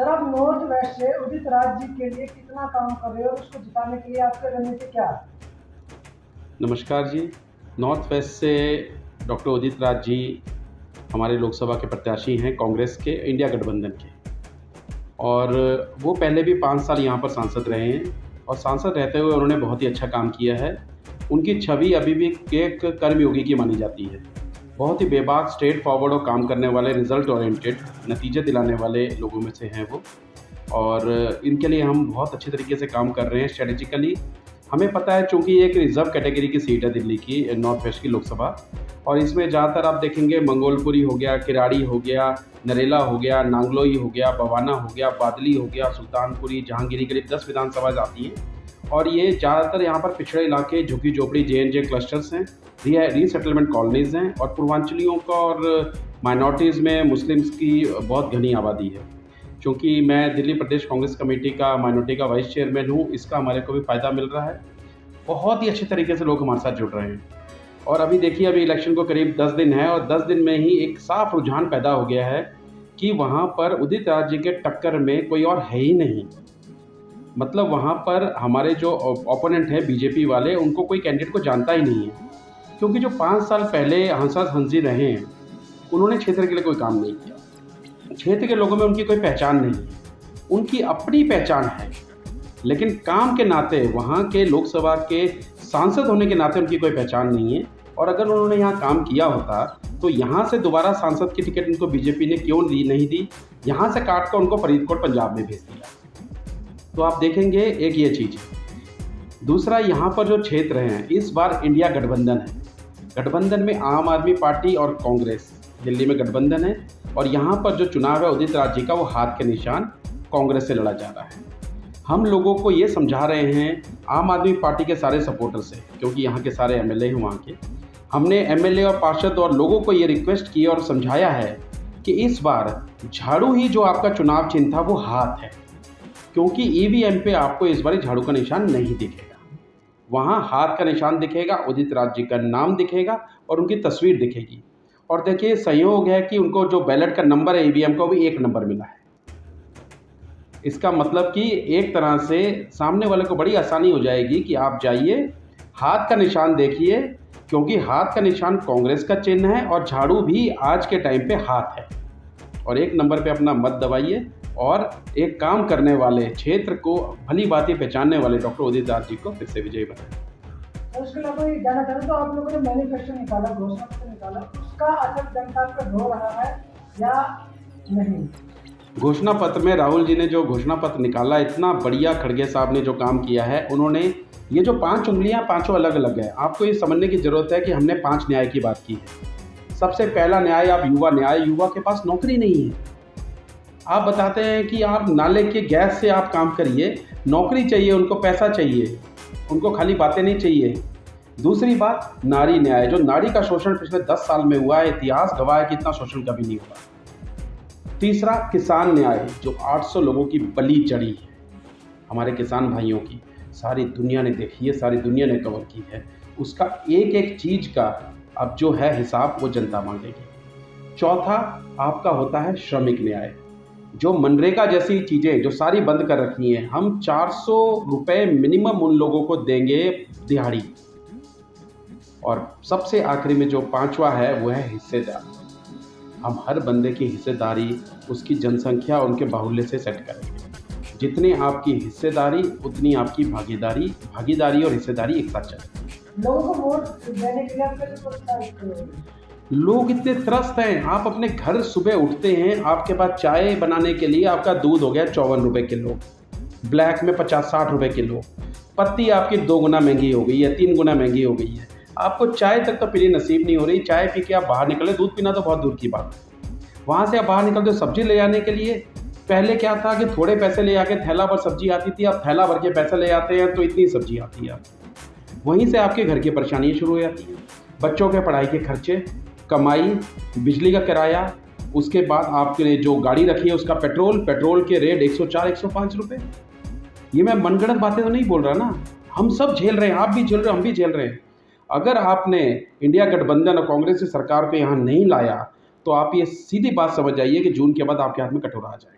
Sir, आप north west से उदित राज जी के लिए कितना काम कर रहे हो और उसको जिताने के लिए आपकी रणनीति क्या है? नमस्कार जी। नॉर्थ वेस्ट से डॉक्टर उदित राज जी हमारे लोकसभा के प्रत्याशी हैं कांग्रेस के, इंडिया गठबंधन के। और वो पहले भी 5 साल यहाँ पर सांसद रहे हैं और सांसद रहते हुए उन्होंने बहुत ही अच्छा काम किया है। उनकी छवि अभी भी एक कर्मयोगी की मानी जाती है। बहुत ही बेबाक, स्ट्रेट फॉरवर्ड और काम करने वाले, रिज़ल्ट ओरिएंटेड, नतीजे दिलाने वाले लोगों में से हैं वो। और इनके लिए हम बहुत अच्छे तरीके से काम कर रहे हैं स्ट्रेटेजिकली। हमें पता है, चूँकि ये एक रिज़र्व कैटेगरी की सीट है दिल्ली की, नॉर्थ वेस्ट की लोकसभा, और इसमें ज़्यादातर आप देखेंगे मंगोलपुरी हो गया, किराड़ी हो गया, नरेला हो गया, नांगलोई हो गया, बवाना हो गया, बादली हो गया, सुल्तानपुरी, जहांगीरी, करीब 10 विधानसभा आती हैं। और ये ज़्यादातर यहाँ पर पिछड़े इलाके, झुग्गी झोपड़ी, जे क्लस्टर्स हैं, रीसेटलमेंट कॉलोनीज़ हैं, और पूर्वांचलियों का और माइनॉरिटीज़ में मुस्लिम्स की बहुत घनी आबादी है। चूँकि मैं दिल्ली प्रदेश कांग्रेस कमेटी का माइनॉरिटी का वाइस चेयरमैन हूँ, इसका हमारे को भी फ़ायदा मिल रहा है। बहुत ही अच्छे तरीके से लोग हमारे साथ जुड़ रहे हैं। और अभी देखिए, अभी इलेक्शन को करीब 10 दिन है और 10 दिन में ही एक साफ रुझान पैदा हो गया है कि वहाँ पर उदित राज जी के टक्कर में कोई और है ही नहीं। मतलब वहाँ पर हमारे जो ओपोनेंट है बीजेपी वाले, उनको कोई कैंडिडेट को जानता ही नहीं है। क्योंकि जो 5 साल पहले हंसराज हंसी रहे हैं, उन्होंने क्षेत्र के लिए कोई काम नहीं किया। क्षेत्र के लोगों में उनकी कोई पहचान नहीं है। उनकी अपनी पहचान है, लेकिन काम के नाते, वहाँ के लोकसभा के सांसद होने के नाते उनकी कोई पहचान नहीं है। और अगर उन्होंने यहाँ काम किया होता तो यहाँ से दोबारा सांसद की टिकट उनको बीजेपी ने क्यों नहीं दी? यहाँ से काट कर उनको फरीदकोट पंजाब में भेज दिया। तो आप देखेंगे, एक ये चीज़ है। दूसरा, यहाँ पर जो क्षेत्र हैं, इस बार इंडिया गठबंधन है। गठबंधन में आम आदमी पार्टी और कांग्रेस, दिल्ली में गठबंधन है। और यहाँ पर जो चुनाव है उदित राज जी का, वो हाथ के निशान कांग्रेस से लड़ा जा रहा है। हम लोगों को ये समझा रहे हैं, आम आदमी पार्टी के सारे सपोर्टर से, क्योंकि यहाँ के सारे एमएलए हैं वहाँ के। हमने एमएलए और पार्षद और लोगों को ये रिक्वेस्ट की और समझाया है कि इस बार झाड़ू ही जो आपका चुनाव चिन्ह था, वो हाथ है। क्योंकि ईवीएम पे आपको इस बार झाड़ू का निशान नहीं दिखेगा, वहाँ हाथ का निशान दिखेगा, उदित राज जी का नाम दिखेगा और उनकी तस्वीर दिखेगी। और देखिए, संयोग है कि उनको जो बैलेट का नंबर है ईवीएम का, वो भी 1 नंबर मिला है। इसका मतलब कि एक तरह से सामने वाले को बड़ी आसानी हो जाएगी कि आप जाइए, हाथ का निशान देखिए, क्योंकि हाथ का निशान कांग्रेस का चिन्ह है और झाड़ू भी आज के टाइम पे हाथ है। और 1 नंबर पे अपना मत दबाइए और एक काम करने वाले, क्षेत्र को भली भांति पहचानने वाले डॉक्टर उदित राज जी को फिर से विजयी बनाएं। और उसके अलावा ये जानना चाहूँ, तो आप लोगों ने मैनिफेस्टो निकाला, घोषणा पत्र निकाला, उसका असर जनता पर हो रहा है या नहीं? घोषणा पत्र में राहुल जी ने जो घोषणा पत्र निकाला, इतना बढ़िया खड़गे साहब ने जो काम किया है, उन्होंने ये जो 5 उंगलियां, पांचों अलग अलग है। आपको ये समझने की ज़रूरत है कि हमने 5 न्याय की बात की है। सबसे पहला न्याय, आप युवा न्याय। युवा के पास नौकरी नहीं है। आप बताते हैं कि आप नाले के गैस से आप काम करिए, नौकरी चाहिए उनको, पैसा चाहिए उनको, खाली बातें नहीं चाहिए। दूसरी बात, नारी न्याय। जो नारी का शोषण पिछले 10 साल में हुआ है, इतिहास गवाह है कि इतना शोषण कभी नहीं हुआ। तीसरा, किसान न्याय। जो 800 लोगों की बलि चढ़ी है, हमारे किसान भाइयों की, सारी दुनिया ने देखी है, सारी दुनिया ने कवर की है। उसका एक एक चीज़ का अब जो है हिसाब, वो जनता मांगेगी। चौथा आपका होता है श्रमिक न्याय। जो मनरेगा जैसी चीज़ें जो सारी बंद कर रखी हैं, हम 400 रुपये मिनिमम उन लोगों को देंगे दिहाड़ी। और सबसे आखिरी में जो 5वां है, वो है हिस्सेदारी। हम हर बंदे की हिस्सेदारी उसकी जनसंख्या, उनके बाहुल्य से सेट करेंगे। जितनी आपकी हिस्सेदारी, उतनी आपकी भागीदारी। भागीदारी और हिस्सेदारी एक साथ चलेगी। लोगों को वोट देने के लिए आप कैसे प्रोत्साहित करोगे? लोग इतने त्रस्त हैं। आप अपने घर सुबह उठते हैं, आपके पास चाय बनाने के लिए आपका दूध हो गया 54 रुपये किलो, ब्लैक में 50-60 रुपये किलो। पत्ती आपकी 2 गुना महंगी हो गई है, 3 गुना महंगी हो गई है। आपको चाय तक तो पीनी नसीब नहीं हो रही। चाय पी के आप बाहर निकले, दूध पीना तो बहुत दूर की बात है। वहाँ से आप बाहर निकलते हो सब्जी ले आने के लिए। पहले क्या था कि थोड़े पैसे ले आके थैला भर सब्जी आती थी, अब थैला भर के पैसे ले आते हैं तो इतनी सब्जी आती है। वहीं से आपके घर की परेशानियाँ शुरू हो जाती हैं। बच्चों के पढ़ाई के खर्चे, कमाई, बिजली का किराया, उसके बाद आपने जो गाड़ी रखी है उसका पेट्रोल के रेट 104-105 रुपये। ये मैं मनगढ़ंत बातें तो नहीं बोल रहा ना, हम सब झेल रहे हैं। आप भी झेल रहे हो, हम भी झेल रहे हैं। अगर आपने इंडिया गठबंधन और कांग्रेस की सरकार को यहाँ नहीं लाया, तो आप ये सीधी बात समझ जाइए कि जून के बाद आपके हाथ में कटोरा आ जाएगा।